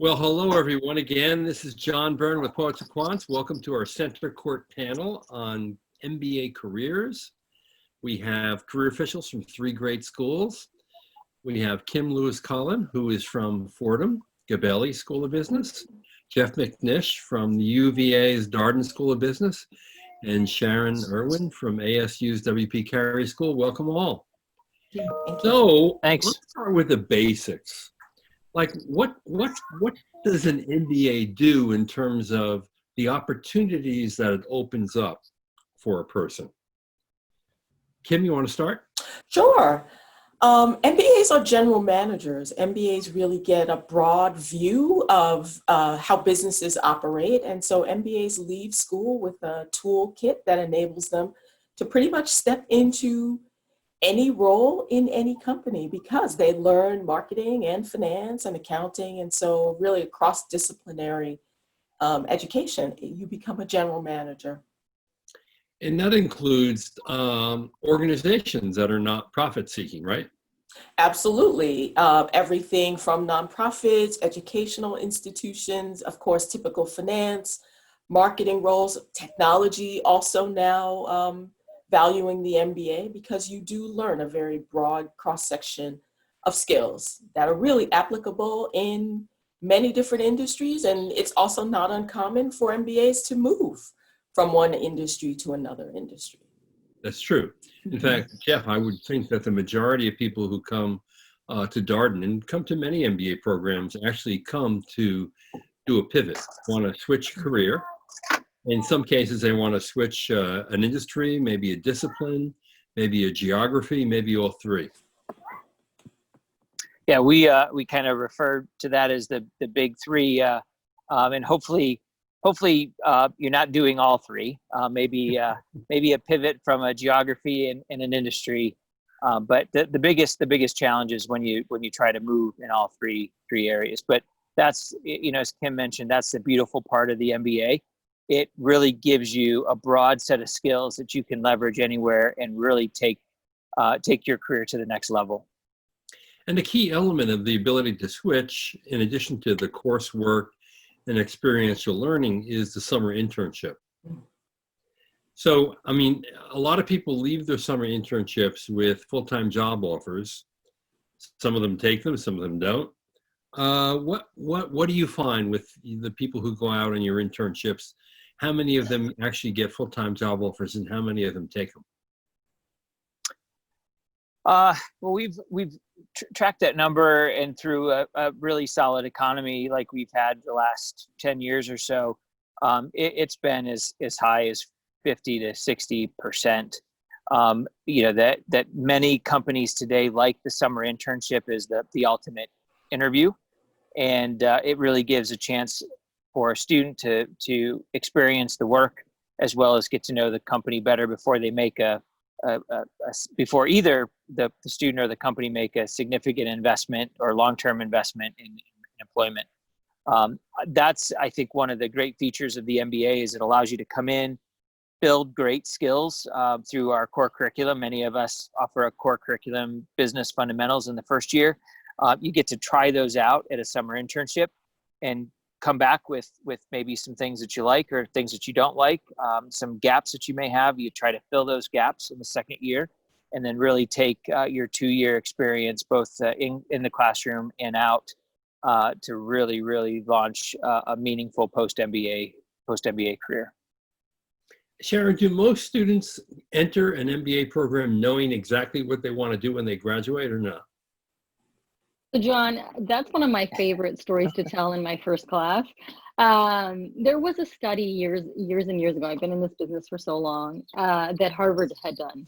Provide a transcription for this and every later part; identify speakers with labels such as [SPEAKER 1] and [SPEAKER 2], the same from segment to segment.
[SPEAKER 1] Well, hello everyone again. This is John Byrne with Poets and Quants. Welcome to our CentreCourt panel on MBA careers. We have career officials from three great schools. We have Kim Lewis-Cullen, who is from Fordham, Gabelli School of Business, Jeff McNish from the UVA's Darden School of Business, and Sharon Irwin from ASU's W.P. Carey School. Welcome all. So
[SPEAKER 2] Thanks.
[SPEAKER 1] Let's start with the basics. Like what does an MBA do in terms of the opportunities that it opens up for a person? Kim, you want to start?
[SPEAKER 3] Sure. MBAs are general managers. MBAs really get a broad view of how businesses operate. And so MBAs leave school with a toolkit that enables them to pretty much step into any role in any company because they learn marketing and finance and accounting. And so really a cross-disciplinary education, you become a general manager.
[SPEAKER 1] And that includes organizations that are not profit-seeking, right?
[SPEAKER 3] Absolutely. Everything from nonprofits, educational institutions, of course, typical finance, marketing roles, technology also now valuing the MBA because you do learn a very broad cross-section of skills that are really applicable in many different industries. And it's also not uncommon for MBAs to move from one industry to another industry.
[SPEAKER 1] That's true. In fact, Jeff, I would think that the majority of people who come to Darden and come to many MBA programs actually come to do a pivot, want to switch career. In some cases, they want to switch an industry, maybe a discipline, maybe a geography, maybe all three.
[SPEAKER 2] Yeah, we kind of refer to that as the big three, and hopefully you're not doing all three. Maybe a pivot from a geography and an industry, but the biggest challenge is when you try to move in all three areas. But that's, as Kim mentioned, that's the beautiful part of the MBA. It really gives you a broad set of skills that you can leverage anywhere and really take your career to the next level.
[SPEAKER 1] And the key element of the ability to switch, in addition to the coursework and experiential learning, is the summer internship. So, I mean, a lot of people leave their summer internships with full-time job offers. Some of them take them, some of them don't. What do you find with the people who go out on your internships? How many of them actually get full-time job offers, and how many of them take them?
[SPEAKER 2] Well, we've tracked that number, and through a really solid economy like we've had the last 10 years or so, it's been as high as 50 to 60%. That many companies today like the summer internship is the ultimate interview, and it really gives a chance for a student to experience the work as well as get to know the company better before they make before either the student or the company make a significant investment or long-term investment in employment. That's, I think, one of the great features of the MBA is it allows you to come in, build great skills through our core curriculum. Many of us offer a core curriculum, business fundamentals, in the first year. You get to try those out at a summer internship and come back with maybe some things that you like or things that you don't like, some gaps that you may have. You try to fill those gaps in the second year, and then really take your 2-year experience both in the classroom and out to really launch a meaningful post-MBA career.
[SPEAKER 1] Sharon, do most students enter an MBA program knowing exactly what they want to do when they graduate, or not?
[SPEAKER 4] So John, that's one of my favorite stories to tell in my first class. There was a study years and years ago, I've been in this business for so long, that Harvard had done.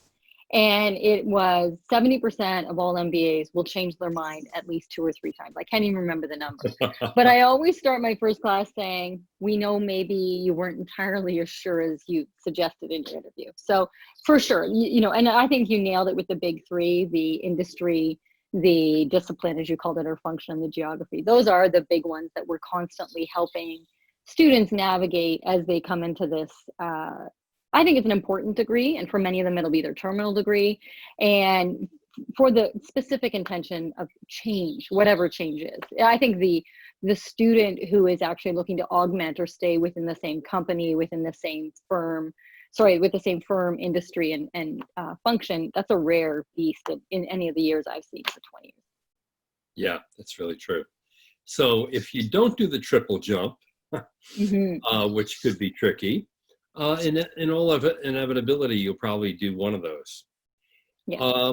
[SPEAKER 4] And it was 70% of all MBAs will change their mind at least 2 or 3 times. I can't even remember the numbers. But I always start my first class saying, we know maybe you weren't entirely as sure as you suggested in your interview. So for sure, and I think you nailed it with the big 3, the industry, the discipline, as you called it, or function, and the geography. Those are the big ones that we're constantly helping students navigate as they come into this. I think it's an important degree, and for many of them, it'll be their terminal degree. And for the specific intention of change, whatever change is. I think the student who is actually looking to augment or stay within the same company, within the same firm, with the same firm, industry, and function, that's a rare beast in any of the years I've seen for 20 years.
[SPEAKER 1] Yeah, that's really true. So if you don't do the triple jump, which could be tricky, in all of it, inevitability, you'll probably do one of those.
[SPEAKER 4] Yeah.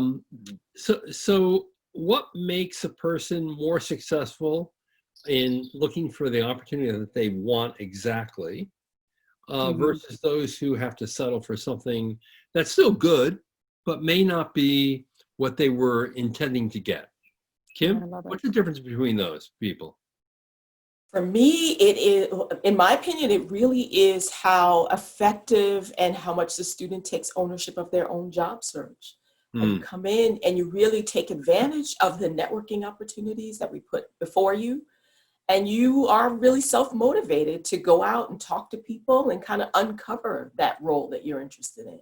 [SPEAKER 1] So what makes a person more successful in looking for the opportunity that they want exactly, versus those who have to settle for something that's still good, but may not be what they were intending to get? Kim, what's the difference between those people?
[SPEAKER 3] For me, it is, in my opinion, it really is how effective and how much the student takes ownership of their own job search. And you come in and you really take advantage of the networking opportunities that we put before you. And you are really self-motivated to go out and talk to people and kind of uncover that role that you're interested in.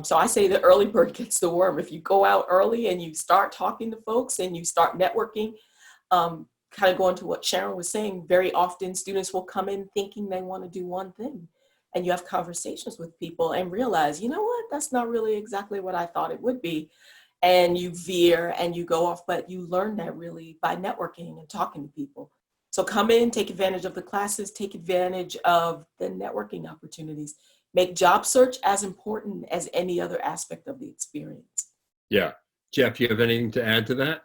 [SPEAKER 3] So I say the early bird gets the worm. If you go out early and you start talking to folks and you start networking, kind of going to what Sharon was saying, very often students will come in thinking they want to do one thing. And you have conversations with people and realize, you know what, that's not really exactly what I thought it would be. And you veer and you go off, but you learn that really by networking and talking to people. So come in, take advantage of the classes, take advantage of the networking opportunities. Make job search as important as any other aspect of the experience.
[SPEAKER 1] Yeah. Jeff, you have anything to add to that?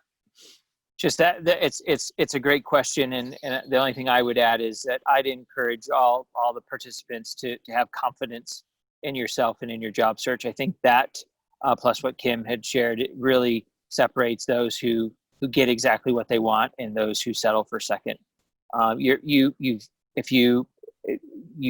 [SPEAKER 2] Just that it's a great question, and the only thing I would add is that I'd encourage all the participants to have confidence in yourself and in your job search. I think that plus what Kim had shared, it really separates those who get exactly what they want and those who settle for second. If you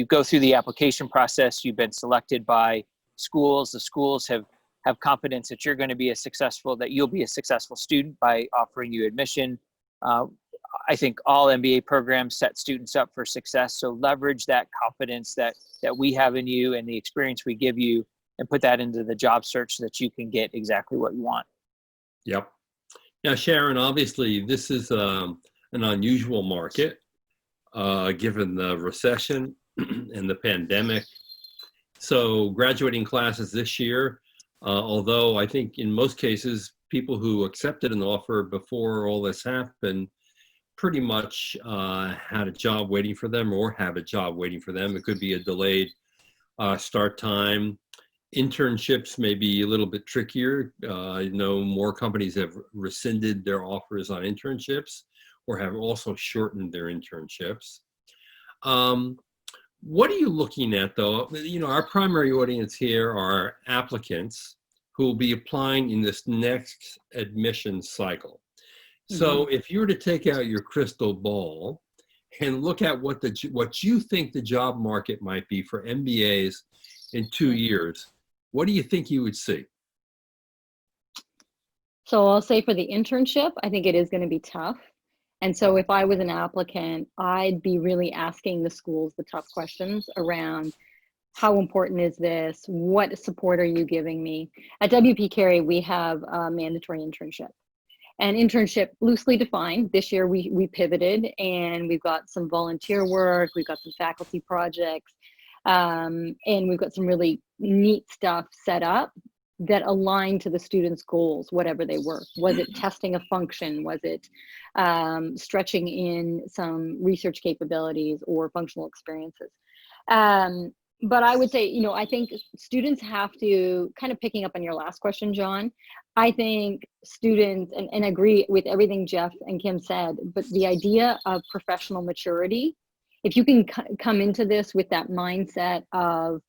[SPEAKER 2] go through the application process, you've been selected by schools. The schools have confidence that you're going to be that you'll be a successful student by offering you admission. I think all MBA programs set students up for success. So leverage that confidence that we have in you and the experience we give you, and put that into the job search so that you can get exactly what you want.
[SPEAKER 1] Yep. Now, Sharon, obviously this is an unusual market, given the recession and the pandemic. So graduating classes this year, although I think in most cases, people who accepted an offer before all this happened pretty much had a job waiting for them or have a job waiting for them. It could be a delayed start time. Internships may be a little bit trickier. I know more companies have rescinded their offers on internships or have also shortened their internships. What are you looking at, though? You know, our primary audience here are applicants who will be applying in this next admission cycle. So if you were to take out your crystal ball and look at what you think the job market might be for MBAs in 2 years, what do you think you would see?
[SPEAKER 4] So I'll say for the internship, I think it is going to be tough. And so if I was an applicant, I'd be really asking the schools the tough questions around how important is this? What support are you giving me? At WP Carey, we have a mandatory internship. And internship, loosely defined, this year we pivoted and we've got some volunteer work, we've got some faculty projects, and we've got some really neat stuff set up that align to the students' goals, whatever they were. Was it testing a function? Was it stretching in some research capabilities or functional experiences? But I would say, you know, I think students have to, kind of picking up on your last question, John, I think students, and agree with everything Jeff and Kim said, but the idea of professional maturity, if you can come into this with that mindset of,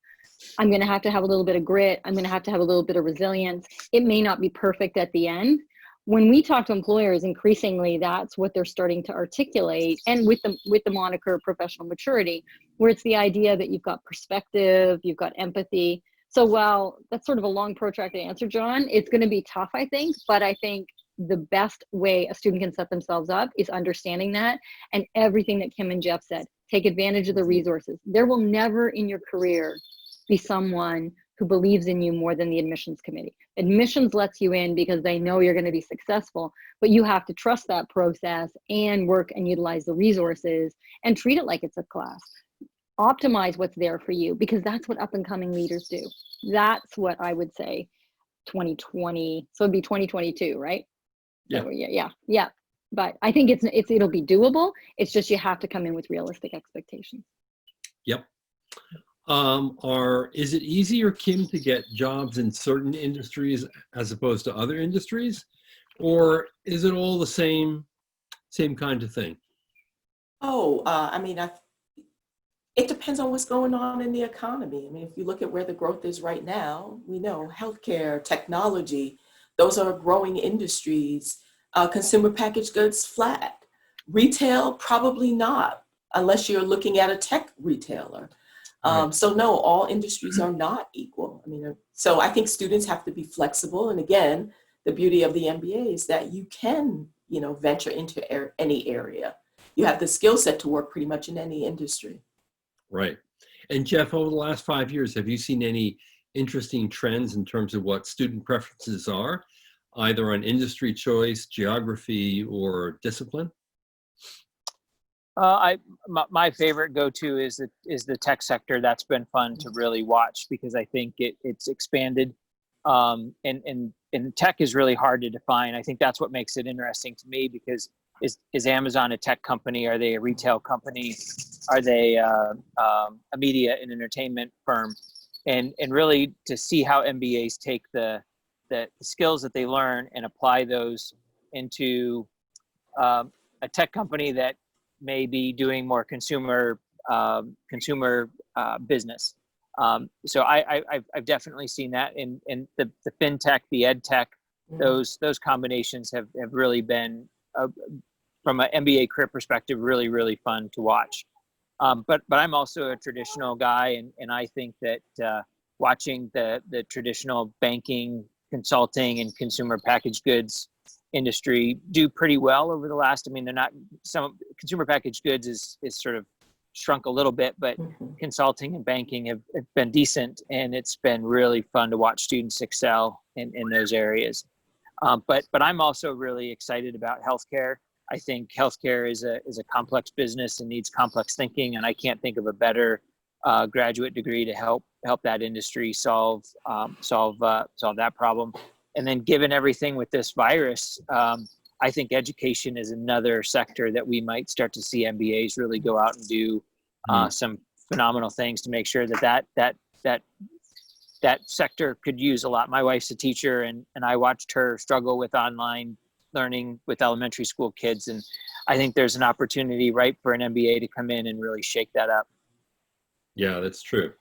[SPEAKER 4] I'm going to have a little bit of grit, I'm going to have a little bit of resilience, it may not be perfect at the end. When we talk to employers, increasingly that's what they're starting to articulate, and with the moniker professional maturity, where it's the idea that you've got perspective, you've got empathy. So while that's sort of a long protracted answer, John, it's going to be tough, I think, but I think the best way a student can set themselves up is understanding that, and everything that Kim and Jeff said, take advantage of the resources. There will never in your career be someone who believes in you more than the admissions committee. Admissions lets you in because they know you're going to be successful, but you have to trust that process and work and utilize the resources and treat it like it's a class. Optimize what's there for you, because that's what up and coming leaders do. That's what I would say 2020, so it'd be 2022, right?
[SPEAKER 1] Yeah.
[SPEAKER 4] So, yeah. But I think it'll be doable. It's just you have to come in with realistic expectations.
[SPEAKER 1] Yep. Is it easier, Kim, to get jobs in certain industries as opposed to other industries, or is it all the same kind of thing?
[SPEAKER 3] It depends on what's going on in the economy. I mean, if you look at where the growth is right now, we know healthcare, technology, those are growing industries. Consumer packaged goods, flat. Retail, probably not, unless you're looking at a tech retailer.
[SPEAKER 1] Right.
[SPEAKER 3] So no, all industries are not equal. I mean, so I think students have to be flexible. And again, the beauty of the MBA is that you can, venture into any area. You have the skill set to work pretty much in any industry.
[SPEAKER 1] Right. And Jeff, over the last 5 years, have you seen any interesting trends in terms of what student preferences are, either on industry choice, geography, or discipline?
[SPEAKER 2] My favorite go-to is the tech sector. That's been fun to really watch because I think it's expanded, and tech is really hard to define. I think that's what makes it interesting to me, because is Amazon a tech company? Are they a retail company? Are they a media and entertainment firm? And really to see how MBAs take the skills that they learn and apply those into a tech company that may be doing more consumer business. So I've definitely seen that in the fintech, the ed tech, those combinations have really been, from an MBA career perspective, really, really fun to watch. But I'm also a traditional guy, and I think that watching the traditional banking, consulting, and consumer packaged goods industry do pretty well over the last, some consumer packaged goods is sort of shrunk a little bit, but consulting and banking have been decent, and it's been really fun to watch students excel in those areas. But I'm also really excited about healthcare. I think healthcare is a complex business and needs complex thinking, and I can't think of a better graduate degree to help that industry solve that problem. And then, given everything with this virus, I think education is another sector that we might start to see MBAs really go out and do some phenomenal things to make sure that sector could use a lot. My wife's a teacher, and I watched her struggle with online learning with elementary school kids, and I think there's an opportunity, right, for an MBA to come in and really shake that up.
[SPEAKER 1] Yeah, that's true.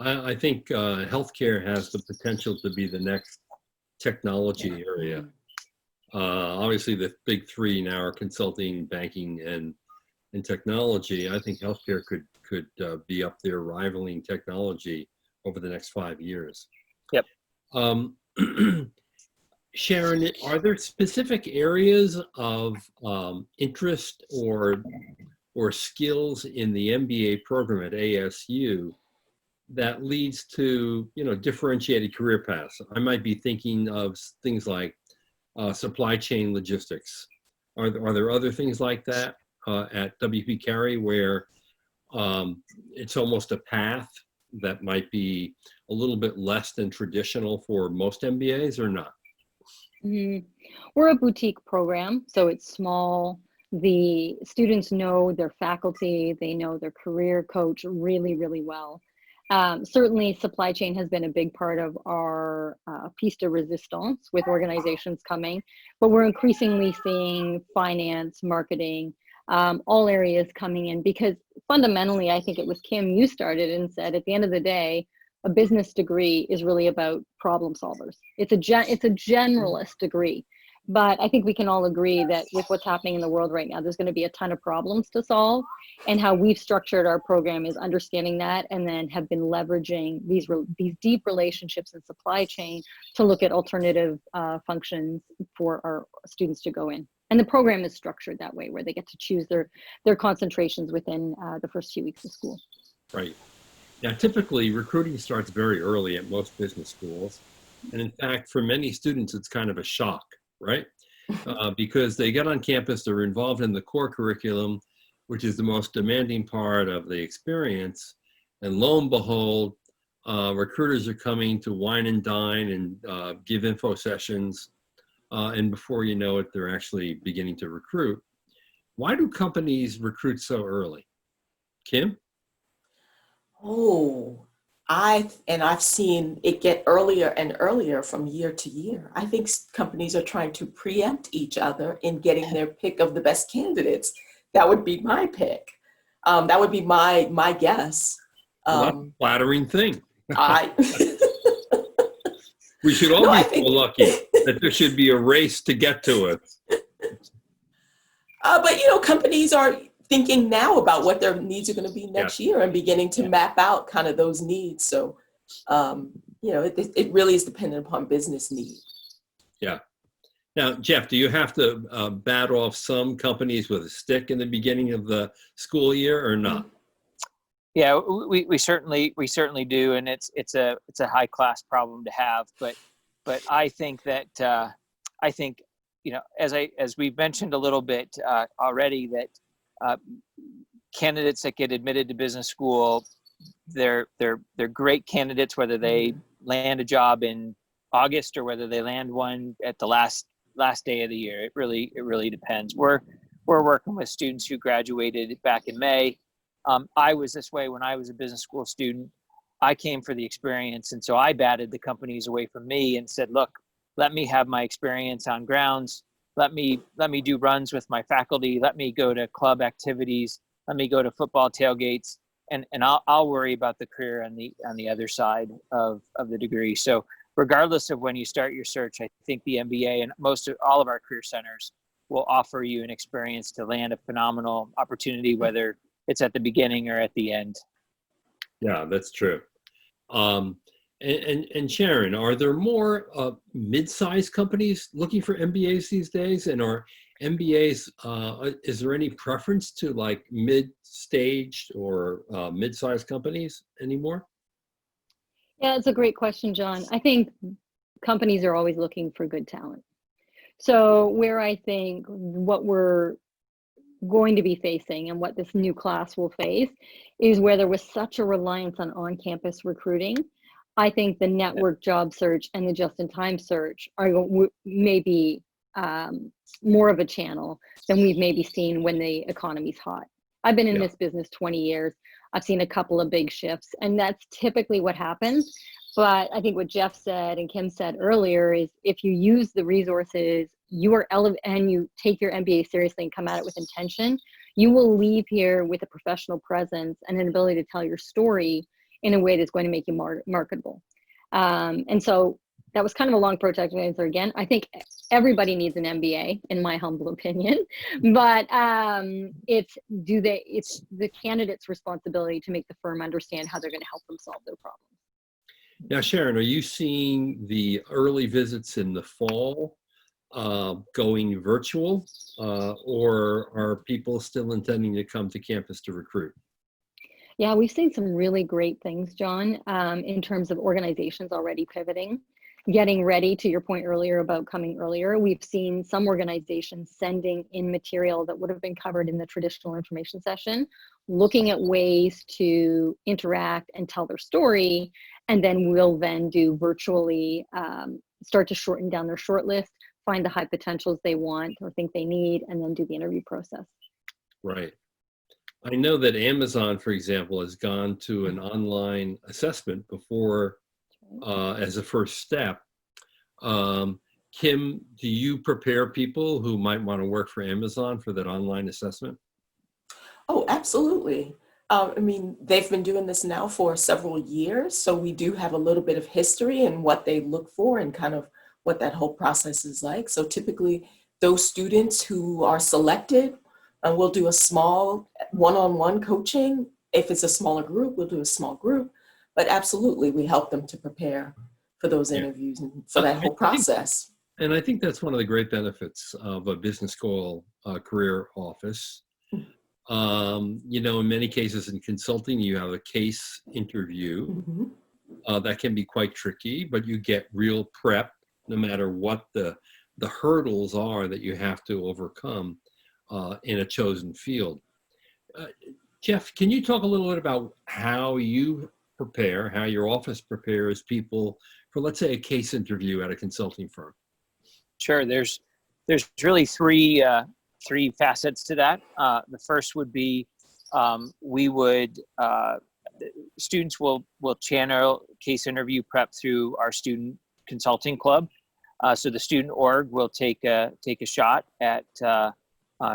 [SPEAKER 1] I think healthcare has the potential to be the next technology area. Obviously, the big three now are consulting, banking, and technology. I think healthcare could be up there rivaling technology over the next 5 years.
[SPEAKER 2] Yep.
[SPEAKER 1] Sharon, are there specific areas of interest or skills in the MBA program at ASU that leads to, differentiated career paths? I might be thinking of things like supply chain logistics. Are there other things like that at WP Carey where it's almost a path that might be a little bit less than traditional for most MBAs, or not?
[SPEAKER 4] We're a boutique program, so it's small. The students know their faculty, they know their career coach really, really well. Certainly supply chain has been a big part of our piece de resistance with organizations coming, but we're increasingly seeing finance, marketing, all areas coming in, because fundamentally, I think it was Kim, you started and said, at the end of the day, a business degree is really about problem solvers. It's a generalist degree. But I think we can all agree that with what's happening in the world right now, there's going to be a ton of problems to solve. And how we've structured our program is understanding that, and then have been leveraging these deep relationships in supply chain to look at alternative functions for our students to go in. And the program is structured that way, where they get to choose their concentrations within the first few weeks of school.
[SPEAKER 1] Right. Now, typically, recruiting starts very early at most business schools. And in fact, for many students, it's kind of a shock, right? Because they get on campus, they're involved in the core curriculum, which is the most demanding part of the experience. And lo and behold, recruiters are coming to wine and dine and give info sessions. And before you know it, they're actually beginning to recruit. Why do companies recruit so early? Kim?
[SPEAKER 3] Oh, I've seen it get earlier and earlier from year to year. I think companies are trying to preempt each other in getting their pick of the best candidates. That would be my pick. That would be my guess.
[SPEAKER 1] Well, that's a flattering thing.
[SPEAKER 3] I
[SPEAKER 1] We should all
[SPEAKER 3] No, I
[SPEAKER 1] be
[SPEAKER 3] think
[SPEAKER 1] so lucky that there should be a race to get to it.
[SPEAKER 3] But companies are thinking now about what their needs are going to be next year and beginning to map out kind of those needs. So, it really is dependent upon business need.
[SPEAKER 1] Yeah. Now, Jeff, do you have to bat off some companies with a stick in the beginning of the school year or not?
[SPEAKER 2] Yeah, we certainly do, and it's a high class problem to have. But I think that as we've mentioned a little bit already, that candidates that get admitted to business school, they're great candidates whether they land a job in August or whether they land one at the last day of the year. It really depends. We're working with students who graduated back in May. I was this way when I was a business school student. I came for the experience, and so I batted the companies away from me and said, look, let me have my experience on grounds. Let me do runs with my faculty. Let me go to club activities. Let me go to football tailgates, and I'll worry about the career on the other side of the degree. So regardless of when you start your search, I think the MBA and all of our career centers will offer you an experience to land a phenomenal opportunity, whether it's at the beginning or at the end. Yeah,
[SPEAKER 1] that's true. And Sharon, are there more mid-sized companies looking for MBAs these days? And are MBAs, is there any preference to like mid-staged or mid-sized companies anymore?
[SPEAKER 4] Yeah, it's a great question, John. I think companies are always looking for good talent. So where I think what we're going to be facing and what this new class will face is where there was such a reliance on on-campus recruiting. I think the network job search and the just-in-time search are maybe more of a channel than we've maybe seen when the economy's hot. I've been in this business 20 years. I've seen a couple of big shifts, and that's typically what happens. But I think what Jeff said and Kim said earlier is if you use the resources and you take your MBA seriously and come at it with intention, you will leave here with a professional presence and an ability to tell your story in a way that's going to make you marketable. And so that was kind of a long protracted answer again. I think everybody needs an MBA, in my humble opinion, but it's the candidate's responsibility to make the firm understand how they're going to help them solve their problems.
[SPEAKER 1] Now, Sharon, are you seeing the early visits in the fall going virtual, or are people still intending to come to campus to recruit?
[SPEAKER 4] Yeah, we've seen some really great things, John, in terms of organizations already pivoting, getting ready. To your point earlier about coming earlier, we've seen some organizations sending in material that would have been covered in the traditional information session, looking at ways to interact and tell their story, and then we'll then do virtually, start to shorten down their short list, find the high potentials they want or think they need, and then do the interview process.
[SPEAKER 1] Right. I know that Amazon, for example, has gone to an online assessment before as a first step. Kim, do you prepare people who might want to work for Amazon for that online assessment?
[SPEAKER 3] Oh, absolutely. I mean, they've been doing this now for several years, so we do have a little bit of history and what they look for and kind of what that whole process is like. So typically, those students who are selected, we'll do a small one-on-one coaching. If it's a smaller group, we'll do a small group. But absolutely, we help them to prepare for those interviews and for that whole process.
[SPEAKER 1] And I think that's one of the great benefits of a business school career office. In many cases in consulting, you have a case interview. That can be quite tricky, but you get real prep no matter what the hurdles are that you have to overcome in a chosen field. Jeff, can you talk a little bit about how you prepare, how your office prepares people for, let's say, a case interview at a consulting firm?
[SPEAKER 2] Sure. There's really three facets to that. The first would be students will channel case interview prep through our student consulting club. So the student org will take a shot at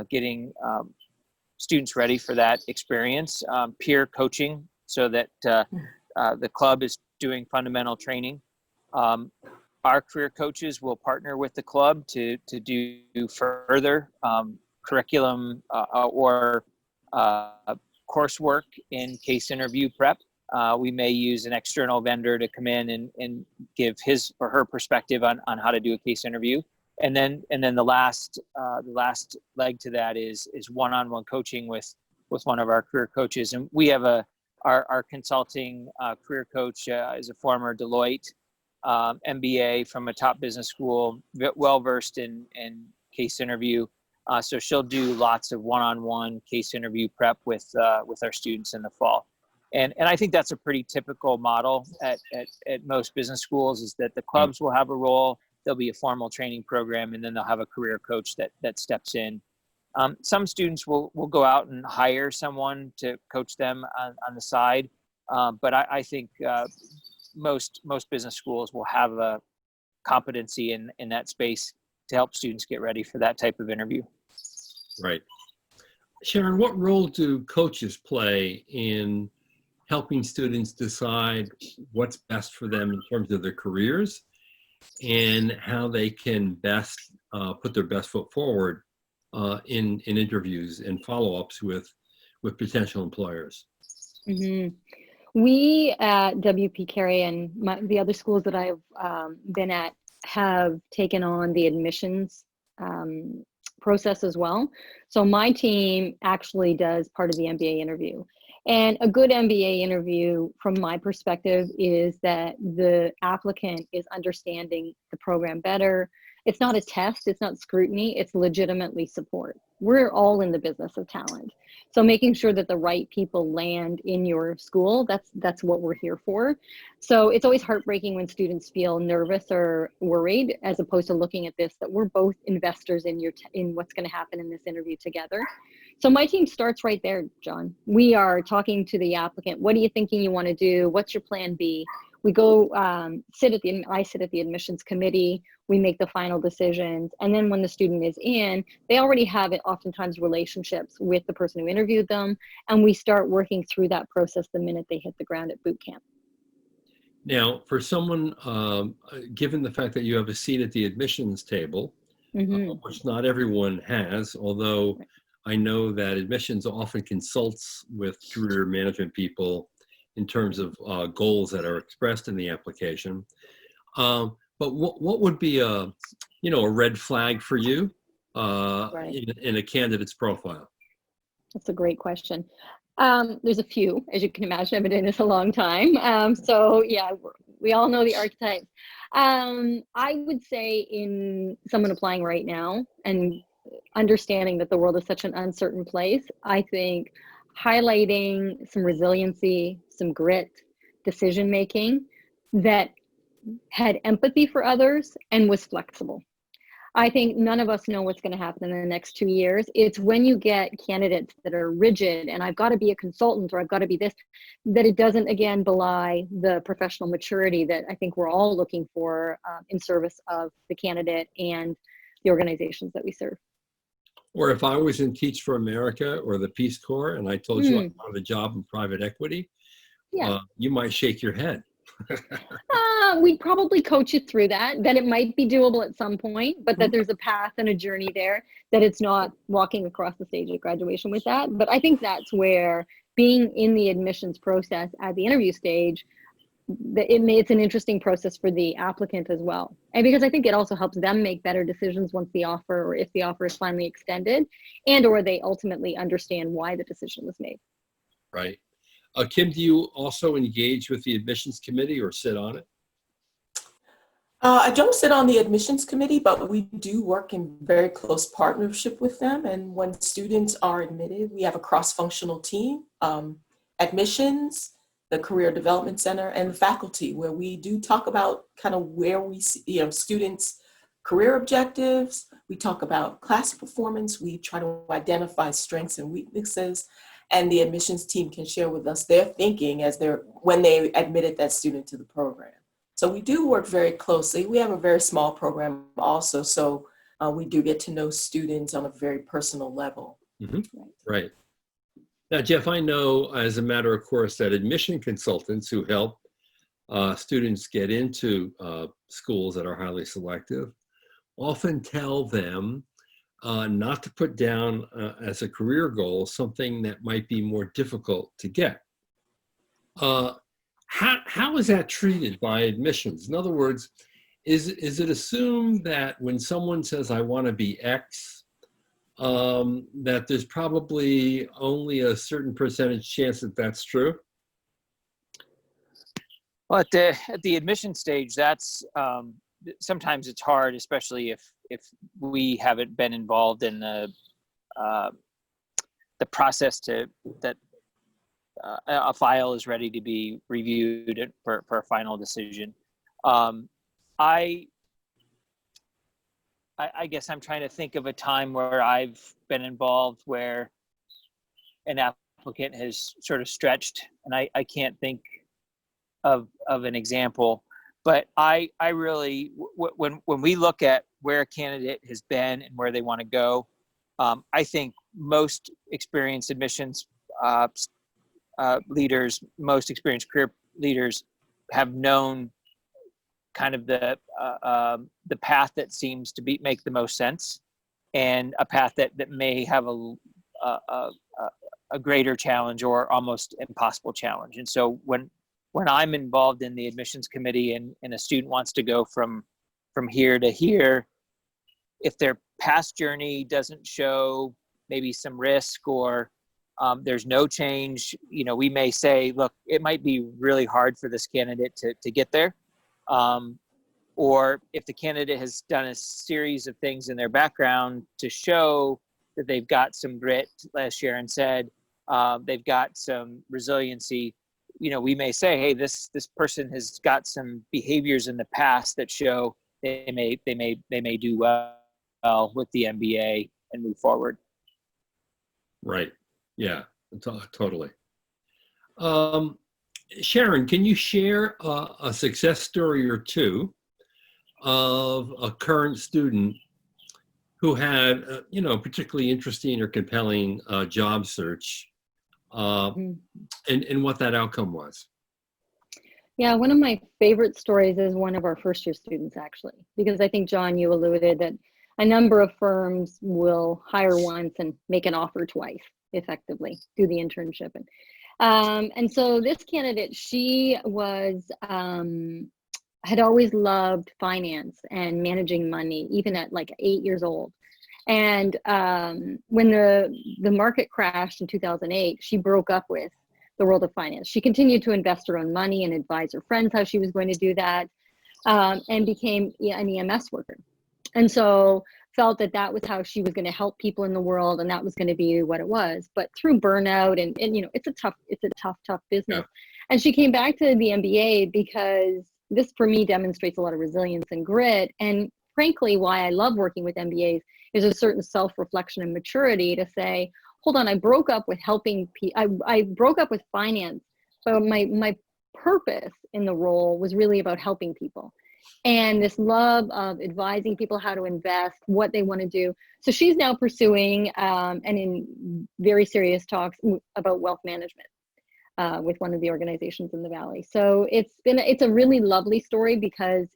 [SPEAKER 2] getting students ready for that experience. Peer coaching, so that the club is doing fundamental training. Our career coaches will partner with the club to do further curriculum or coursework in case interview prep. We may use an external vendor to come in and give his or her perspective on how to do a case interview. And then the last leg to that is one-on-one coaching with one of our career coaches. And we have our consulting career coach is a former Deloitte MBA from a top business school, well-versed in case interview. So she'll do lots of one-on-one case interview prep with our students in the fall. And I think that's a pretty typical model at most business schools, is that the clubs will have a role, there'll be a formal training program, and then they'll have a career coach that steps in. Some students will go out and hire someone to coach them on the side. But I think most business schools will have a competency in that space to help students get ready for that type of interview.
[SPEAKER 1] Right. Sharon, what role do coaches play in helping students decide what's best for them in terms of their careers and how they can best put their best foot forward in interviews and follow-ups with potential employers?
[SPEAKER 4] Mm-hmm. We at WP Carey and the other schools that I've been at have taken on the admissions process as well. So my team actually does part of the MBA interview. And a good MBA interview, from my perspective, is that the applicant is understanding the program better. It's not a test, it's not scrutiny, it's legitimately support. We're all in the business of talent. So making sure that the right people land in your school, that's what we're here for. So it's always heartbreaking when students feel nervous or worried, as opposed to looking at this, that we're both investors in what's going to happen in this interview together. So my team starts right there, John. We are talking to the applicant. What are you thinking you want to do? What's your plan B? We go I sit at the admissions committee. We make the final decisions. And then when the student is in, they already have oftentimes relationships with the person who interviewed them. And we start working through that process the minute they hit the ground at boot camp.
[SPEAKER 1] Now, for someone, given the fact that you have a seat at the admissions table, which not everyone has, although I know that admissions often consults with career management people in terms of goals that are expressed in the application. But what would be a red flag for you in a candidate's profile?
[SPEAKER 4] That's a great question. There's a few, as you can imagine. I've been doing this a long time. So yeah, we all know the archetypes. I would say in someone applying right now and understanding that the world is such an uncertain place, I think highlighting some resiliency, some grit, decision-making that had empathy for others and was flexible. I think none of us know what's going to happen in the next 2 years. It's when you get candidates that are rigid and I've got to be a consultant or I've got to be this, that it doesn't, again, belie the professional maturity that I think we're all looking for in service of the candidate and the organizations that we serve.
[SPEAKER 1] Or if I was in Teach for America or the Peace Corps and I told you I wanted a job in private equity, you might shake your head.
[SPEAKER 4] We'd probably coach you through that it might be doable at some point, but that there's a path and a journey there, that it's not walking across the stage at graduation with that. But I think that's where being in the admissions process at the interview stage, it's an interesting process for the applicant as well. And because I think it also helps them make better decisions once the offer, or if the offer is finally extended, and or they ultimately understand why the decision was made.
[SPEAKER 1] Right. Kim, do you also engage with the admissions committee or sit on it?
[SPEAKER 3] I don't sit on the admissions committee, but we do work in very close partnership with them. And when students are admitted, we have a cross-functional team, admissions, the Career Development Center, and the faculty, where we do talk about kind of where we see, students' career objectives. We talk about class performance. We try to identify strengths and weaknesses. And the admissions team can share with us their thinking when they admitted that student to the program. So we do work very closely. We have a very small program also, so we do get to know students on a very personal level.
[SPEAKER 1] Mm-hmm. Right. Now, Jeff, I know as a matter of course that admission consultants who help students get into schools that are highly selective often tell them not to put down as a career goal something that might be more difficult to get. How is that treated by admissions? In other words, is it assumed that when someone says, I want to be X, that there's probably only a certain percentage chance that that's true?
[SPEAKER 2] Well, at the admission stage, that's sometimes it's hard, especially if we haven't been involved in the process that a file is ready to be reviewed for a final decision. I guess I'm trying to think of a time where I've been involved where an applicant has sort of stretched, and I can't think of an example. But I really, when we look at where a candidate has been and where they want to go, I think most experienced admissions leaders, most experienced career leaders have known kind of the path that seems to make the most sense, and a path that may have a greater challenge or almost impossible challenge. And so when I'm involved in the admissions committee and a student wants to go from here to here, if their past journey doesn't show maybe some risk, or there's no change, we may say, look, it might be really hard for this candidate to get there. Or if the candidate has done a series of things in their background to show that they've got some grit, as Sharon said, they've got some resiliency, we may say, hey, this person has got some behaviors in the past that show they may do well with the MBA and move forward.
[SPEAKER 1] Right. Yeah, totally. Sharon, can you share a success story or two of a current student who had, particularly interesting or compelling job search, and what that outcome was?
[SPEAKER 4] Yeah, one of my favorite stories is one of our first-year students, actually, because I think, John, you alluded that a number of firms will hire once and make an offer twice, effectively, do the internship. And so this candidate, she was, had always loved finance and managing money, even at like 8 years old. And when the market crashed in 2008, she broke up with the world of finance. She continued to invest her own money and advise her friends how she was going to do that, and became an EMS worker. And so felt that was how she was going to help people in the world, and that was going to be what it was. But through burnout and it's a tough business. Yeah. And she came back to the MBA because this, for me, demonstrates a lot of resilience and grit. And frankly, why I love working with MBAs is a certain self-reflection and maturity to say, hold on, I broke up with helping people. I broke up with finance, but my purpose in the role was really about helping people. And this love of advising people how to invest, what they want to do. So she's now pursuing and in very serious talks about wealth management with one of the organizations in the Valley. So it's a really lovely story because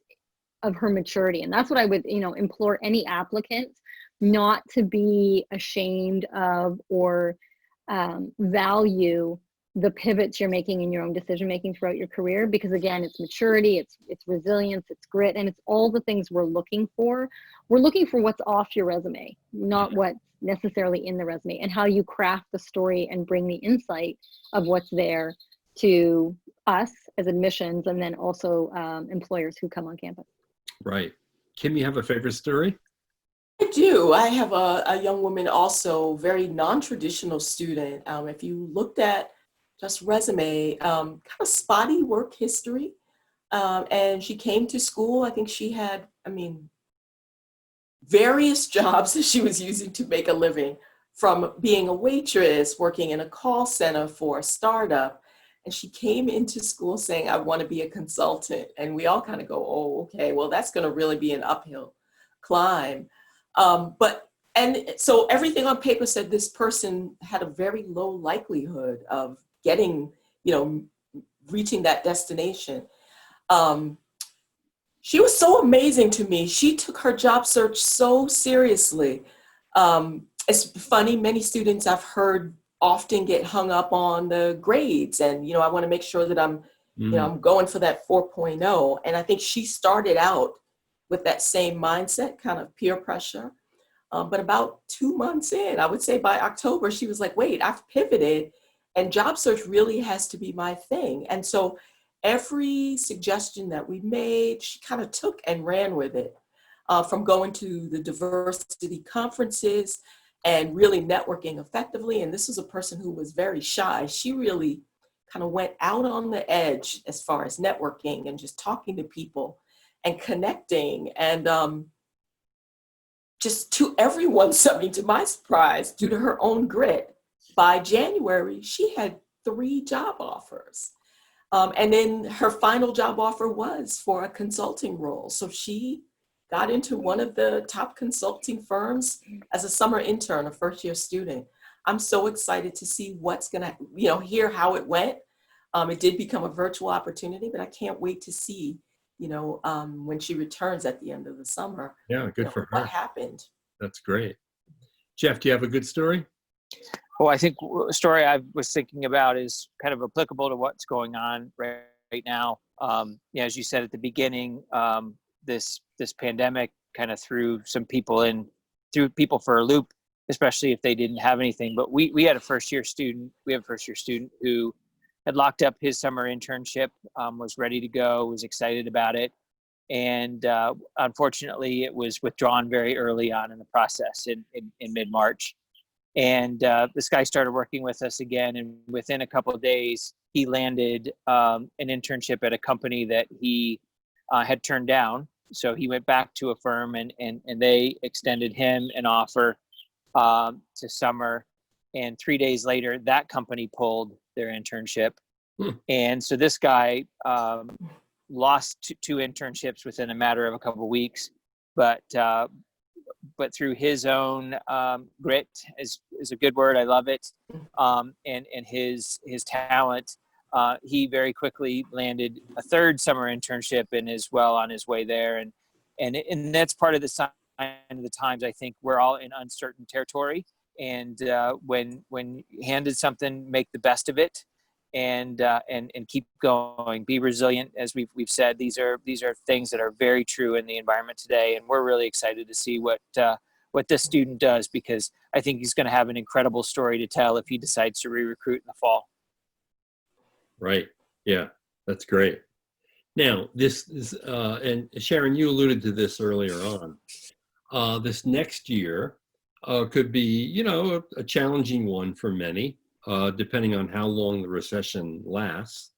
[SPEAKER 4] of her maturity. And that's what I would, implore any applicant not to be ashamed of or value the pivots you're making in your own decision making throughout your career, because again, it's maturity, it's resilience, it's grit, and it's all the things we're looking for. We're looking for what's off your resume, not what's necessarily in the resume, and how you craft the story and bring the insight of what's there to us as admissions, and then also employers who come on campus.
[SPEAKER 1] Right. Kim, you have a favorite story?
[SPEAKER 3] I do. I have a young woman, also very non-traditional student. If you looked at just resume, kind of spotty work history. And she came to school. I think she had, various jobs that she was using to make a living, from being a waitress, working in a call center for a startup. And she came into school saying, I want to be a consultant. And we all kind of go, oh, okay, well, that's going to really be an uphill climb. And so everything on paper said this person had a very low likelihood of getting, reaching that destination. She was so amazing to me. She took her job search so seriously. It's funny, many students I've heard often get hung up on the grades, and I want to make sure that I'm going for that 4.0. And I think she started out with that same mindset, kind of peer pressure. But about 2 months in, I would say by October, she was like, wait, I've pivoted, and job search really has to be my thing. And so every suggestion that we made, she kind of took and ran with it, from going to the diversity conferences and really networking effectively. And this was a person who was very shy. She really kind of went out on the edge as far as networking and just talking to people and connecting. And just to everyone's, to my surprise, due to her own grit, by January, she had 3 job offers. And then her final job offer was for a consulting role. So she got into one of the top consulting firms as a summer intern, a first-year student. I'm so excited to see what's gonna, hear how it went. It did become a virtual opportunity, but I can't wait to see, when she returns at the end of the summer.
[SPEAKER 1] Yeah, good for her.
[SPEAKER 3] What happened.
[SPEAKER 1] That's great. Jeff, do you have a good story?
[SPEAKER 2] Well, I think a story I was thinking about is kind of applicable to what's going on right now. As you said at the beginning, this pandemic kind of threw people for a loop, especially if they didn't have anything. But we had a first-year student. We have a first-year student who had locked up his summer internship, was ready to go, was excited about it. And unfortunately, it was withdrawn very early on in the process in mid-March. And this guy started working with us again. And within a couple of days, he landed an internship at a company that he had turned down. So he went back to a firm, and they extended him an offer to summer. And 3 days later, that company pulled their internship. And so this guy lost 2 internships within a matter of a couple of weeks. But through his own grit is a good word. I love it. And his talent, he very quickly landed a 3rd summer internship and is well on his way there. And that's part of the sign of the times. I think we're all in uncertain territory. And when handed something, make the best of it, and keep going. Be resilient, as we've said. These are things that are very true in the environment today, and we're really excited to see what this student does, because I think he's going to have an incredible story to tell if he decides to re-recruit in the fall.
[SPEAKER 1] Right. Yeah, that's great. Now, this is, and Sharon, you alluded to this earlier on. This next year could be, a challenging one for many, depending on how long the recession lasts.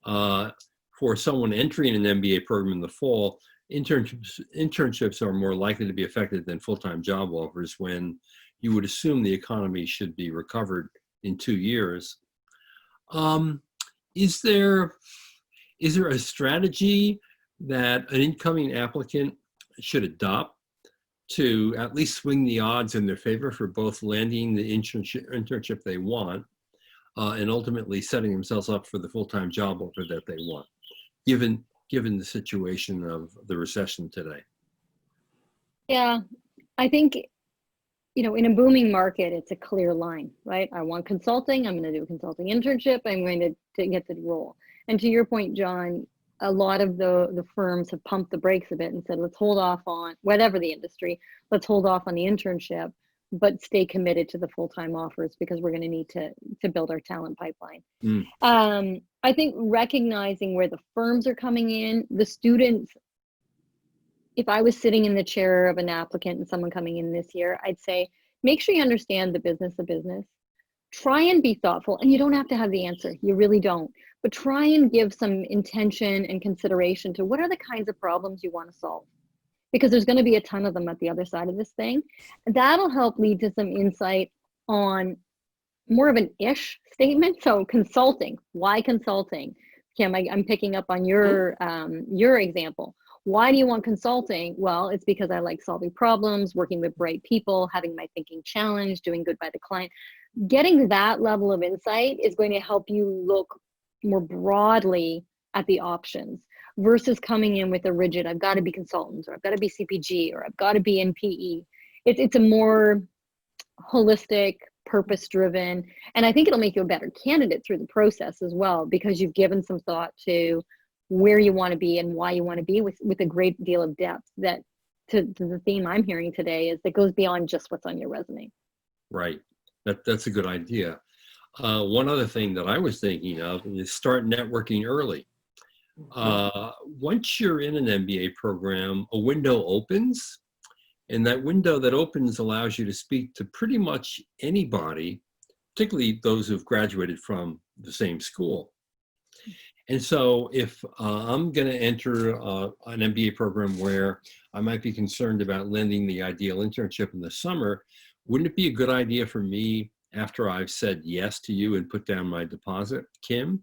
[SPEAKER 1] For someone entering an MBA program in the fall, internships are more likely to be affected than full-time job offers, when you would assume the economy should be recovered in 2 years. Is there a strategy that an incoming applicant should adopt to at least swing the odds in their favor for both landing the internship they want and ultimately setting themselves up for the full-time job offer that they want, given the situation of the recession today?
[SPEAKER 4] Yeah, I think in a booming market, it's a clear line, right? I want consulting. I'm going to do a consulting internship. I'm going to get the role. And to your point, John, a lot of the firms have pumped the brakes a bit and said, let's hold off on whatever the industry, let's hold off on the internship, but stay committed to the full-time offers because we're going to need to build our talent pipeline. I think recognizing where the firms are coming in, the students, if I was sitting in the chair of an applicant and someone coming in this year, I'd say, make sure you understand the business of business. Try and be thoughtful, and you don't have to have the answer. You really don't. But try and give some intention and consideration to what are the kinds of problems you want to solve. Because there's going to be a ton of them at the other side of this thing. And that'll help lead to some insight on more of an ish statement. So consulting, why consulting? Kim, I'm picking up on your example. Why do you want consulting? Well, it's because I like solving problems, working with bright people, having my thinking challenged, doing good by the client. Getting that level of insight is going to help you look more broadly at the options versus coming in with a rigid, I've got to be consultants, or I've got to be CPG, or I've got to be in PE. It's a more holistic, purpose-driven, and I think it'll make you a better candidate through the process as well, because you've given some thought to where you want to be and why you want to be with a great deal of depth that to the theme I'm hearing today is that goes beyond just what's on your resume.
[SPEAKER 1] Right. That's a good idea. One other thing that I was thinking of is start networking early. Once you're in an MBA program, a window opens, and that window that opens allows you to speak to pretty much anybody, particularly those who've graduated from the same school. And so if I'm going to enter an MBA program where I might be concerned about landing the ideal internship in the summer, wouldn't it be a good idea for me, after I've said yes to you and put down my deposit, Kim,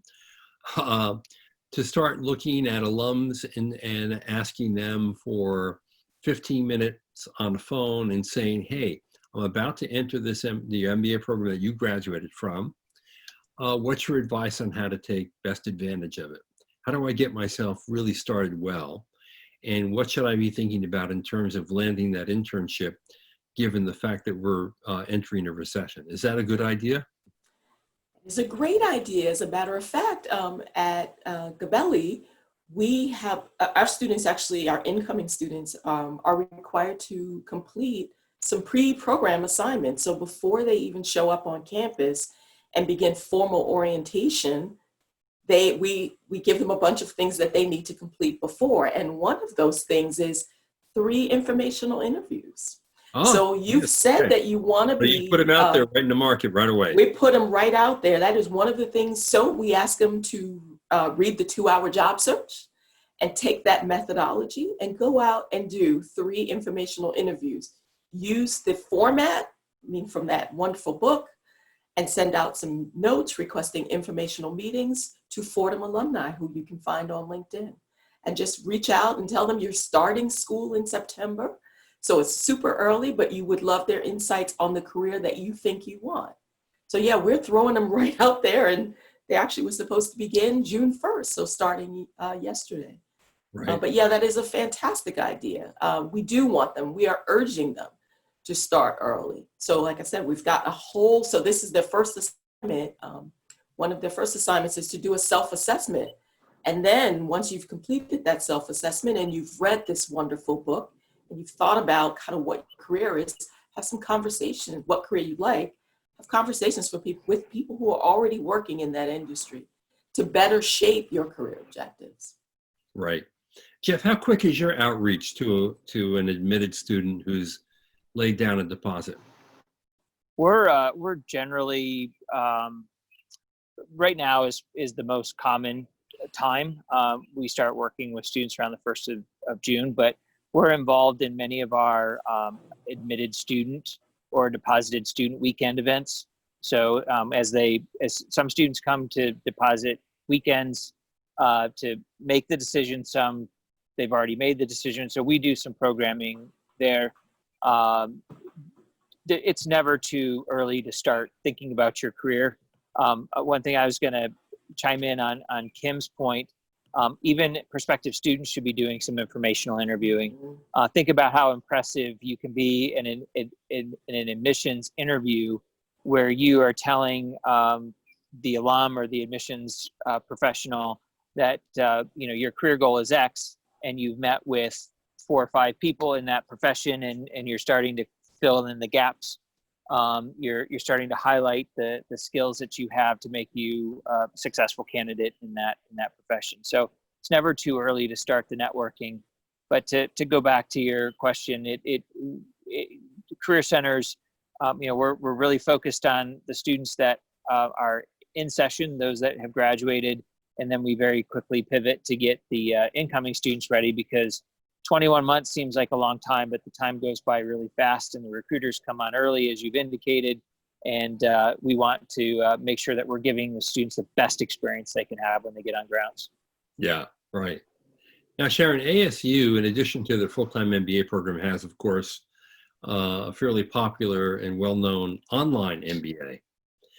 [SPEAKER 1] to start looking at alums and asking them for 15 minutes on the phone and saying, hey, I'm about to enter the MBA program that you graduated from. What's your advice on how to take best advantage of it? How do I get myself really started well? And what should I be thinking about in terms of landing that internship, given the fact that we're entering a recession? Is that a good idea?
[SPEAKER 3] It's a great idea. As a matter of fact, at Gabelli, we have our students, actually our incoming students, are required to complete some pre-program assignments. So before they even show up on campus and begin formal orientation, we give them a bunch of things that they need to complete before. And one of those things is 3 informational interviews. So you've said that you want to be.
[SPEAKER 1] You put them out there right in the market right away.
[SPEAKER 3] We put them right out there. That is one of the things. So we ask them to read the 2-hour job search and take that methodology and go out and do 3 informational interviews. Use the format, from that wonderful book, and send out some notes requesting informational meetings to Fordham alumni who you can find on LinkedIn. And just reach out and tell them you're starting school in September. So it's super early, but you would love their insights on the career that you think you want. So yeah, we're throwing them right out there, and they actually were supposed to begin June 1st, so starting yesterday.
[SPEAKER 1] Right.
[SPEAKER 3] But yeah, that is a fantastic idea. We do want them. We are urging them to start early. So like I said, we've got so this is their first assignment. One of their first assignments is to do a self-assessment. And then once you've completed that self-assessment and you've read this wonderful book, and you've thought about kind of what your career is, have some conversation, what career you like, have conversations with people who are already working in that industry to better shape your career objectives.
[SPEAKER 1] Right. Jeff, how quick is your outreach to an admitted student who's laid down a deposit?
[SPEAKER 2] We're generally, right now is the most common time. We start working with students around the 1st of June, but we're involved in many of our admitted student or deposited student weekend events. So as some students come to deposit weekends to make the decision, some they've already made the decision. So we do some programming there. It's never too early to start thinking about your career. One thing I was going to chime in on Kim's point Even prospective students should be doing some informational interviewing. Think about how impressive you can be in an admissions interview where you are telling the alum or the admissions professional that your career goal is X, and you've met with 4 or 5 people in that profession, and you're starting to fill in the gaps. You're starting to highlight the skills that you have to make you a successful candidate in that profession. So it's never too early to start the networking. But to go back to your question, career centers, we're really focused on the students that are in session, those that have graduated, and then we very quickly pivot to get the incoming students ready, because 21 months seems like a long time, but the time goes by really fast, and the recruiters come on early, as you've indicated, and we want to make sure that we're giving the students the best experience they can have when they get on grounds.
[SPEAKER 1] Yeah, right. Now, Sharon, ASU, in addition to their full-time MBA program, has, of course, a fairly popular and well-known online MBA.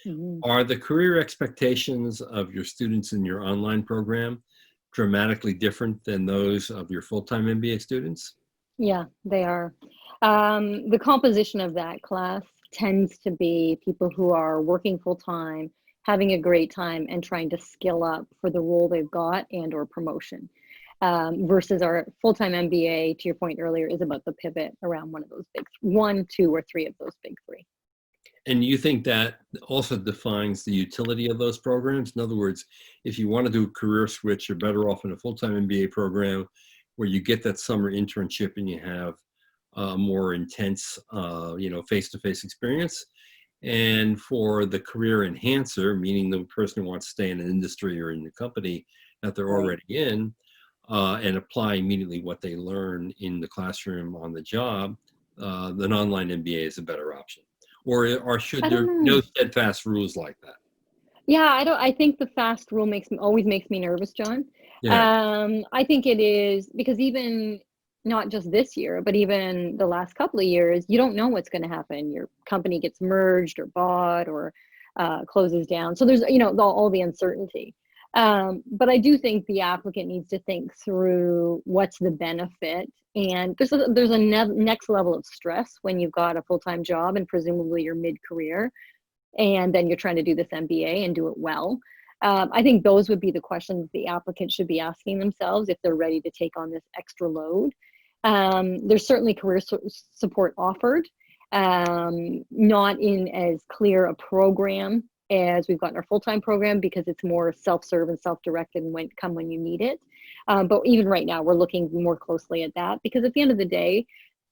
[SPEAKER 4] Mhm.
[SPEAKER 1] Are the career expectations of your students in your online program dramatically different than those of your full-time MBA students?
[SPEAKER 4] Yeah, they are. The composition of that class tends to be people who are working full-time, having a great time, and trying to skill up for the role they've got and or promotion. Versus our full-time MBA, to your point earlier, is about the pivot around one of those big, 1, 2, or 3 of those big 3.
[SPEAKER 1] And you think that also defines the utility of those programs? In other words, if you want to do a career switch, you're better off in a full-time MBA program where you get that summer internship and you have a more intense, face-to-face experience. And for the career enhancer, meaning the person who wants to stay in an industry or in the company that they're
[SPEAKER 4] Right.
[SPEAKER 1] already in, and apply immediately what they learn in the classroom on the job, an online MBA is a better option. Or should
[SPEAKER 4] I
[SPEAKER 1] there
[SPEAKER 4] don't
[SPEAKER 1] be no
[SPEAKER 4] know.
[SPEAKER 1] steadfast rules like that?
[SPEAKER 4] Yeah, I think the fast rule always makes me nervous, John.
[SPEAKER 1] Yeah,
[SPEAKER 4] I think it is because even not just this year, but even the last couple of years, you don't know what's going to happen. Your company gets merged or bought or closes down. So there's, all the uncertainty. But I do think the applicant needs to think through what's the benefit. And there's a next level of stress when you've got a full-time job and presumably you're mid-career, and then you're trying to do this MBA and do it well. I think those would be the questions the applicant should be asking themselves if they're ready to take on this extra load. There's certainly career support offered, not in as clear a program as we've got in our full-time program, because it's more self-serve and self-directed and when you need it. But even right now, we're looking more closely at that, because at the end of the day,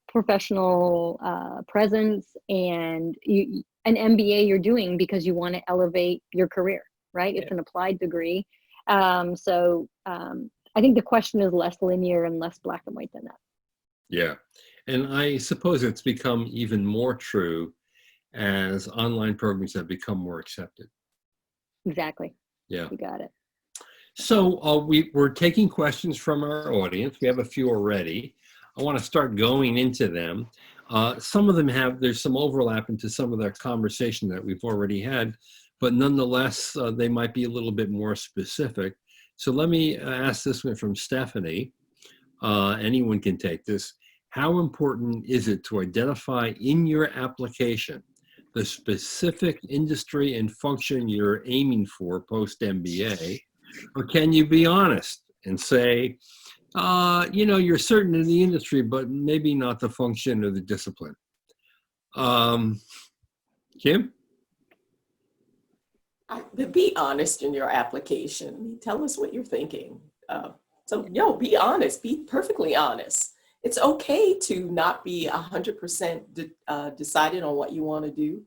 [SPEAKER 4] professional presence and an MBA you're doing because you want to elevate your career, right? It's an applied degree. So I think the question is less linear and less black and white than that.
[SPEAKER 1] yeah. And I suppose it's become even more true as online programs have become more accepted.
[SPEAKER 4] Exactly.
[SPEAKER 1] Yeah.
[SPEAKER 4] You got it.
[SPEAKER 1] So we're taking questions from our audience. We have a few already. I want to start going into them. Some of them there's some overlap into some of the conversation that we've already had, but nonetheless, they might be a little bit more specific. So let me ask this one from Stephanie. Anyone can take this. How important is it to identify in your application the specific industry and function you're aiming for post-MBA? Or can you be honest and say, you're certain in the industry, but maybe not the function or the discipline? Kim?
[SPEAKER 3] Be honest in your application. Tell us what you're thinking. Be honest. Be perfectly honest. It's okay to not be 100% decided on what you want to do.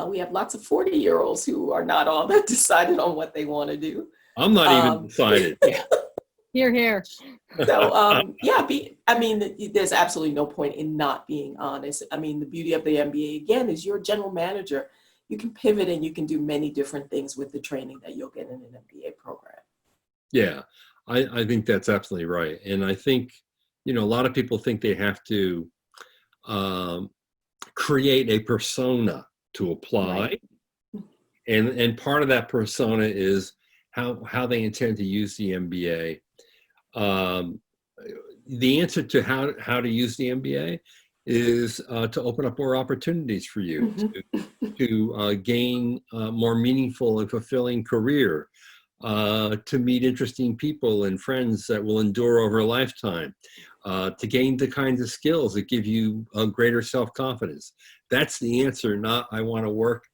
[SPEAKER 3] We have lots of 40-year-olds who are not all that decided on what they want to do.
[SPEAKER 1] I'm not even decided.
[SPEAKER 4] Hear, hear.
[SPEAKER 3] So, there's absolutely no point in not being honest. I mean, the beauty of the MBA, again, is you're a general manager. You can pivot and you can do many different things with the training that you'll get in an MBA program.
[SPEAKER 1] Yeah, I think that's absolutely right. And I think, a lot of people think they have to create a persona to apply.
[SPEAKER 3] Right.
[SPEAKER 1] And part of that persona is how they intend to use the MBA Um, the answer to how to use the MBA is to open up more opportunities for you to gain a more meaningful and fulfilling career, to meet interesting people and friends that will endure over a lifetime, to gain the kinds of skills that give you a greater self-confidence. That's the answer, not I want to work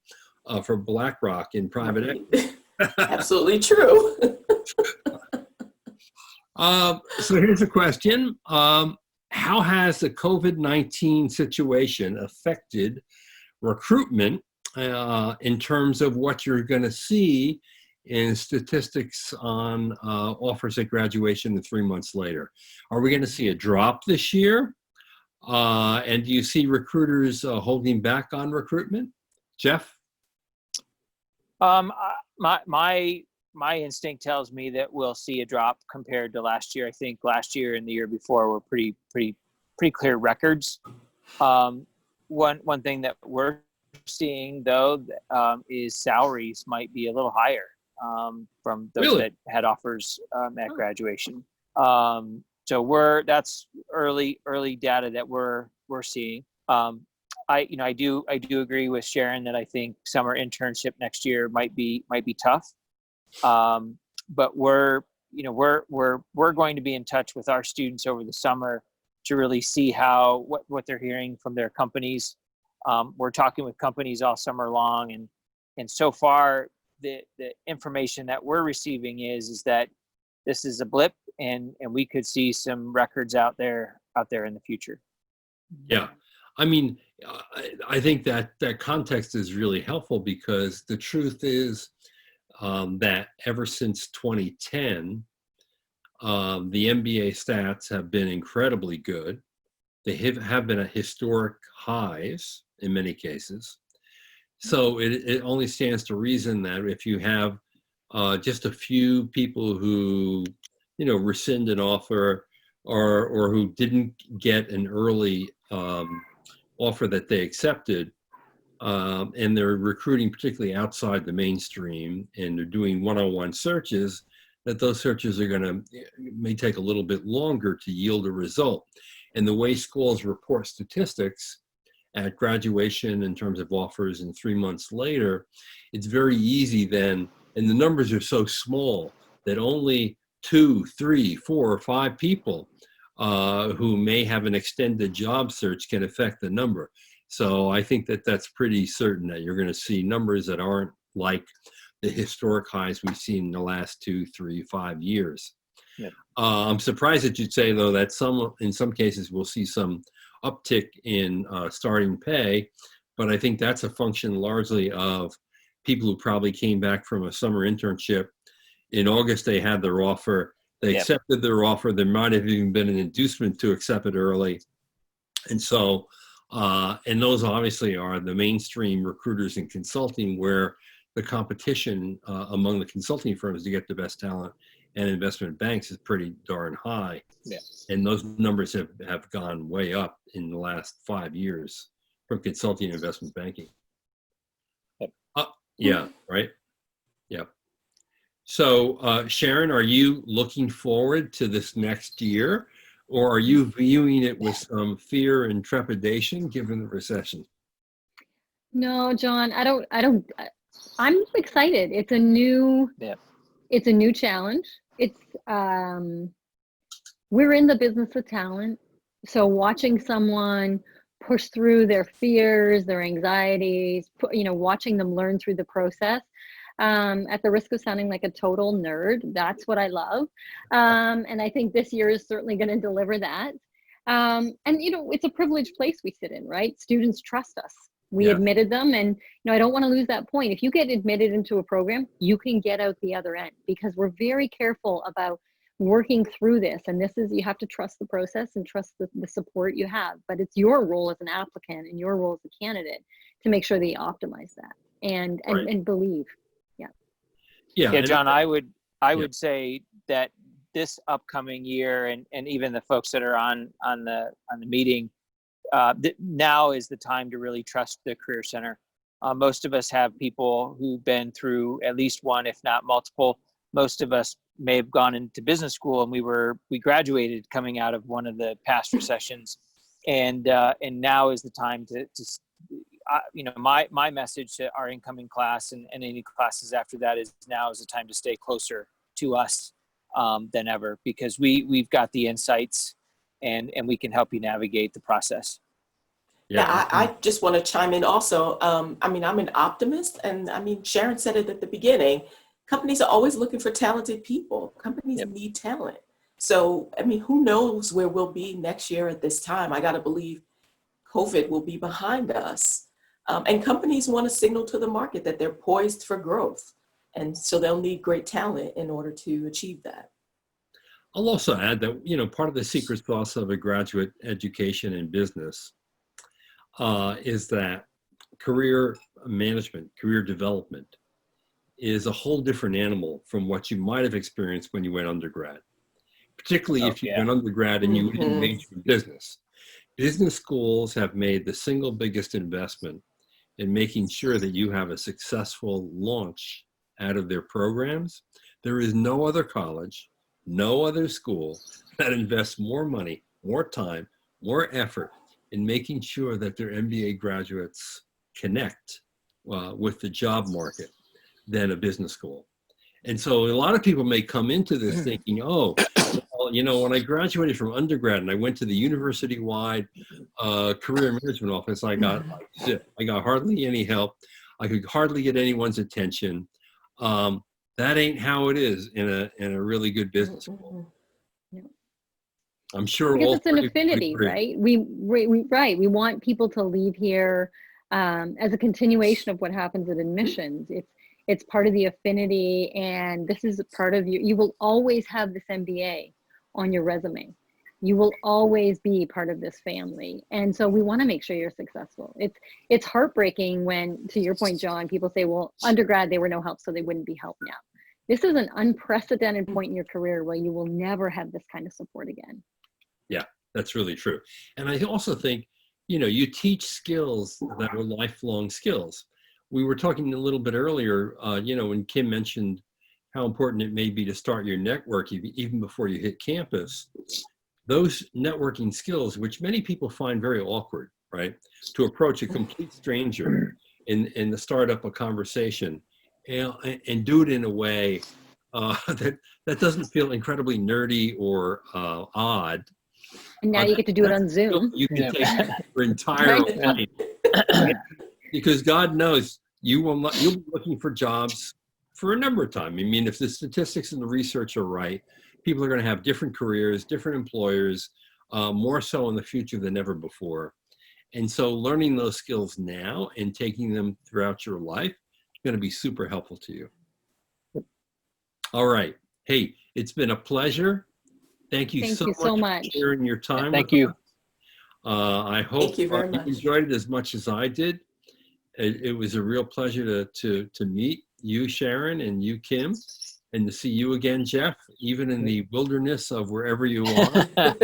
[SPEAKER 1] for Blackrock in private equity.
[SPEAKER 3] Absolutely true.
[SPEAKER 1] So here's a question. How has the COVID-19 situation affected recruitment in terms of what you're going to see in statistics on offers at graduation and 3 months later? Are we going to see a drop this year? And do you see recruiters holding back on recruitment? Jeff?
[SPEAKER 2] My instinct tells me that we'll see a drop compared to last year. I think last year and the year before were pretty clear records. One thing that we're seeing though is salaries might be a little higher from those
[SPEAKER 1] Really?
[SPEAKER 2] that had offers at graduation. So that's early data that we're seeing. I do agree with Sharon that I think summer internship next year might be tough. But we're going to be in touch with our students over the summer to really see what they're hearing from their companies. We're talking with companies all summer long, and so far the information that we're receiving is that this is a blip, and we could see some records out there in the future.
[SPEAKER 1] Yeah, I mean, I think that context is really helpful, because the truth is that ever since 2010, the MBA stats have been incredibly good. They have been at historic highs in many cases. So it only stands to reason that if you have just a few people who, rescind an offer or who didn't get an early offer that they accepted, and they're recruiting particularly outside the mainstream, and they're doing one-on-one searches, that those searches may take a little bit longer to yield a result. And the way schools report statistics at graduation in terms of offers and 3 months later, it's very easy then, and the numbers are so small that only 2, 3, 4, or 5 people who may have an extended job search can affect the number. So I think that's pretty certain that you're going to see numbers that aren't like the historic highs we've seen in the last 2, 3, 5 years.
[SPEAKER 2] Yep.
[SPEAKER 1] I'm surprised that you'd say, though, that in some cases we'll see some uptick in starting pay, but I think that's a function largely of people who probably came back from a summer internship. In August, they had their offer. They
[SPEAKER 2] Yep.
[SPEAKER 1] accepted their offer. There might have even been an inducement to accept it early. And so, and those obviously are the mainstream recruiters in consulting, where the competition among the consulting firms to get the best talent and investment banks is pretty darn high.
[SPEAKER 2] Yeah.
[SPEAKER 1] And those numbers have gone way up in the last 5 years from consulting and investment banking.
[SPEAKER 2] Yep.
[SPEAKER 1] Yeah, right? Yeah. So, Sharon, are you looking forward to this next year, or are you viewing it with some fear and trepidation given the recession?
[SPEAKER 4] No, John, I don't, I'm excited. It's a new challenge. It's, we're in the business of talent. So watching someone push through their fears, their anxieties, watching them learn through the process, at the risk of sounding like a total nerd, that's what I love. And I think this year is certainly going to deliver that. And, it's a privileged place we sit in, right? Students trust us. We admitted them, and I don't want to lose that point. If you get admitted into a program, you can get out the other end, because we're very careful about working through this. And you have to trust the process and trust the support you have. But it's your role as an applicant and your role as a candidate to make sure that you optimize that and believe.
[SPEAKER 2] Yeah, John, I would say that this upcoming year, and even the folks that are on the meeting, now is the time to really trust the Career Center. Most of us have people who've been through at least one, if not multiple, most of us may have gone into business school, and we graduated coming out of one of the past recessions, and now is the time to my message to our incoming class and any classes after that is now is the time to stay closer to us than ever, because we've got the insights and we can help you navigate the process.
[SPEAKER 3] Yeah, I just want to chime in also. I mean, I'm an optimist, and I mean, Sharon said it at the beginning. Companies are always looking for talented people. Companies need talent. So, I mean, who knows where we'll be next year at this time? I got to believe COVID will be behind us. And companies want to signal to the market that they're poised for growth. And so they'll need great talent in order to achieve that.
[SPEAKER 1] I'll also add that, part of the secret sauce of a graduate education in business is that career management, career development is a whole different animal from what you might have experienced when you went undergrad, particularly if you went undergrad and you didn't major in business. Business schools have made the single biggest investment in making sure that you have a successful launch out of their programs. There is no other college, no other school that invests more money, more time, more effort in making sure that their MBA graduates connect with the job market than a business school. And so a lot of people may come into this thinking, oh, well, when I graduated from undergrad and I went to the university-wide career management office, I got hardly any help. I could hardly get anyone's attention. That ain't how it is in a really good business school. I'm sure
[SPEAKER 4] because it's an affinity, right? We want people to leave here as a continuation of what happens at admissions. It's part of the affinity, and this is a part of you. You will always have this MBA on your resume. You will always be part of this family. And so we want to make sure you're successful. It's heartbreaking when, to your point, John, people say, well, undergrad, they were no help, so they wouldn't be helped now. This is an unprecedented point in your career where you will never have this kind of support again. Yeah,
[SPEAKER 1] that's really true. And I also think, you teach skills that are lifelong skills. We were talking a little bit earlier, when Kim mentioned how important it may be to start your network even before you hit campus. Those networking skills, which many people find very awkward, right? To approach a complete stranger and to start up a conversation and do it in a way that doesn't feel incredibly nerdy or odd.
[SPEAKER 4] And now you get to do it on Zoom.
[SPEAKER 1] You can take your entire life. Because God knows you'll be looking for jobs for a number of time. I mean, if the statistics and the research are right, people are going to have different careers, different employers, more so in the future than ever before. And so learning those skills now and taking them throughout your life is going to be super helpful to you. All right. Hey, it's been a pleasure. Thank you so much for sharing your time.
[SPEAKER 2] Thank you.
[SPEAKER 1] I hope you enjoyed it as much as I did. It was a real pleasure to meet you, Sharon, and you, Kim, and to see you again, Jeff, even in the wilderness of wherever you are.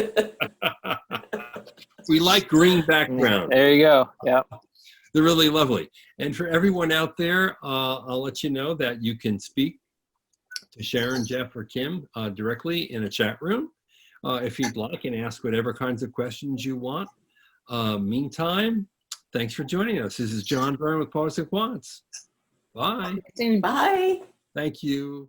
[SPEAKER 1] We like green background.
[SPEAKER 2] There you go. Yeah.
[SPEAKER 1] They're really lovely. And for everyone out there, I'll let you know that you can speak to Sharon, Jeff, or Kim directly in a chat room if you'd like, and ask whatever kinds of questions you want. Meantime, thanks for joining us. This is John Byrne with Poets and Quants. Bye.
[SPEAKER 3] Bye.
[SPEAKER 1] Thank you.